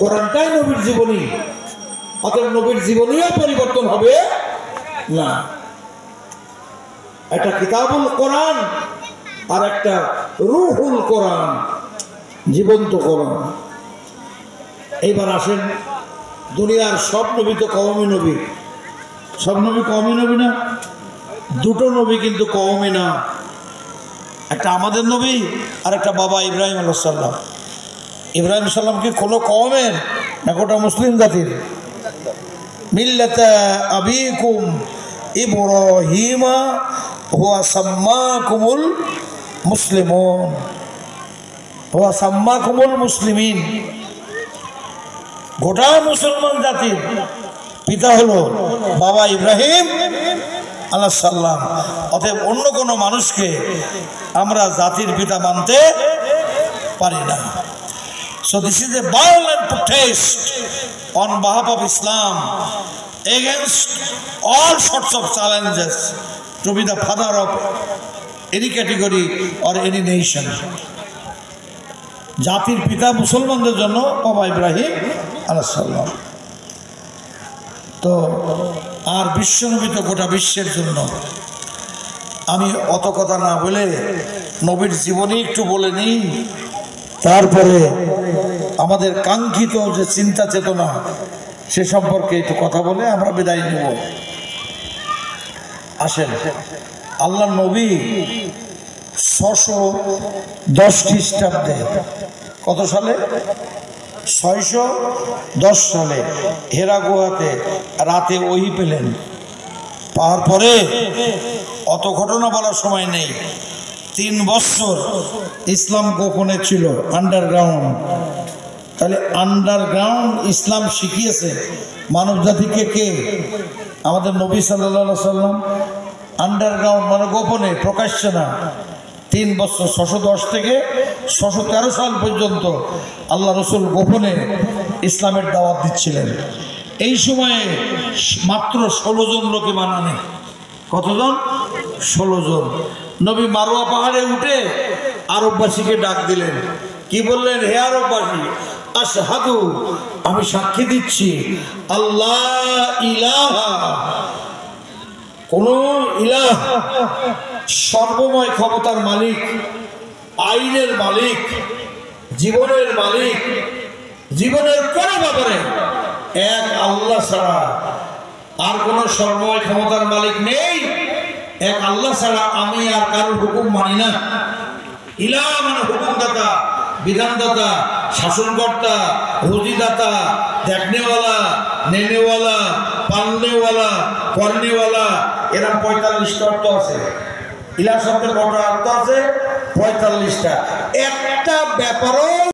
কোরআনটাই নবীর জীবনী, অতএব নবীর জীবনীও পরিবর্তন হবে না। একটা কিতাবুল কোরআন আর একটা রূহুল কোরআন, জীবন্ত কোরআন। এইবার আসেন, দুনিয়ার সব নবী তো কওমি নবী। সব নবী কওমি নবী না? দুটো নবী কিন্তু কওমি না, একটা আমাদের নবী আর একটা বাবা ইব্রাহিম আলাইহিস সালাম। ইব্রাহিম সাল্লাম কি কোনো কওমের না গোটা মুসলিম জাতির? মিল্লাতা আবিকুম ইব্রাহিমা হুয়া সাম্মাকুমুল মুসলিমুন হুয়া সাম্মাকুমুল মুসলিমিন। গোটা মুসলমান জাতির পিতা হলো বাবা ইব্রাহিম আলাইহিস সালাম। অতএব অন্য কোনো মানুষকে আমরা জাতির পিতা মানতে পারি না। So this is a violent protest on behalf of Islam against all sorts of challenges to be the father of any category or any nation. জাতির পিতা মুসলমানদের জন্য বাবা ইব্রাহিম আলাইহিস সালাম। তো আর বিশ্বনবী তো গোটা বিশ্বের জন্য। আমি অত কথা না বলে নবীর জীবনী একটু বলে নিই, তারপরে আমাদের কাঙ্ক্ষিত যে চিন্তা চেতনা সে সম্পর্কে একটু কথা বলে আমরা বিদায় নেব। আসেন, আল্লাহ নবী 610 খ্রিস্টাব্দে, কত সালে? 610 সালে হেরা গুহাতে রাতে ওহী পেলেন। পাওয়ার পরে অত ঘটনা বলার সময় নেই, 3 বছর ইসলাম গোপনে ছিল, আন্ডারগ্রাউন্ড। তাহলে আন্ডারগ্রাউন্ড ইসলাম শিখিয়েছে মানব জাতিকে কে? আমাদের নবী সাল্লাল্লাহু আলাইহি সাল্লাম। আন্ডারগ্রাউন্ড মানে গোপনে, প্রকাশ্যে না। 3 বছর 610 থেকে 613 সাল পর্যন্ত আল্লাহ রসুল গোপনে ইসলামের দাওয়াত দিচ্ছিলেন। এই সময়ে মাত্র 16 জন লোকে বানানে। কতজন? 16 জন। নবী মারওয়া পাহাড়ে উঠে আরববাসীকে ডাক দিলেন। কি বললেন? হে আরববাসী, আশহাদু, আমি সাক্ষী দিচ্ছি, আল্লাহ ইলাহা, কোন ইলাহ, সর্বময় ক্ষমতার মালিক, আইনের মালিক, জীবনের মালিক, জীবনের কোন ব্যাপারে এক আল্লাহ ছাড়া আর কোন সর্বময় ক্ষমতার মালিক নেই। এক আল্লাহ ছাড়া আমি আর কারোর হুকুম মানি না। ইলাহ মানে হুকুমদাতা, বিধানদাতা, শাসনকর্তা, রুজিদাতা, দেখনেওয়ালা, নেনেওয়ালা, পালনেওয়ালা, করনেওয়ালা। এরকম 45টা অর্থ আছে। ইলাহ শব্দের কটা অর্থ আছে? 45টা। একটা ব্যাপারও